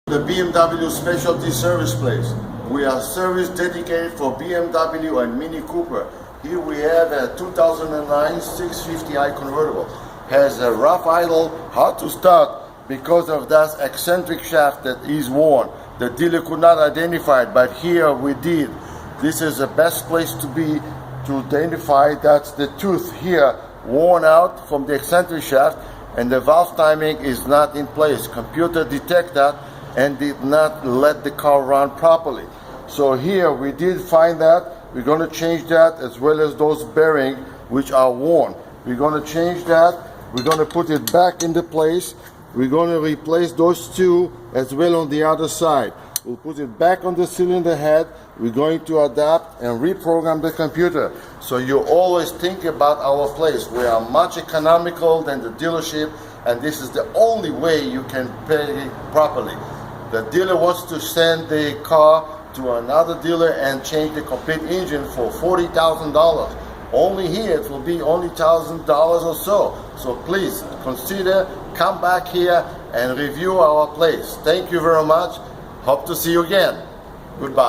The BMW Specialty Service Place. We are service dedicated for BMW and Mini Cooper. Here we have a 2009 650i convertible. Has a rough idle, hard to start because of that eccentric shaft that is worn. The dealer could not identify it, but here we did. This is the best place to be to identify that's the tooth here worn out from the eccentric shaft, and the valve timing is not in place. Computer detect that and did not let the car run properly. So here we did find that. We're going to change that, as well as those bearings which are worn. We're going to change that. We're going to put it back into place. We're going to replace those two as well on the other side. We'll put it back on the cylinder head. We're going to adapt and reprogram the computer. So you always think about our place. We are much economical than the dealership, and this is the only way you can pay properly. The dealer wants to send the car to another dealer and change the complete engine for $40,000. Only here it will be only $1,000 or so. So please consider, come back here and review our place. Thank you very much. Hope to see you again. Goodbye.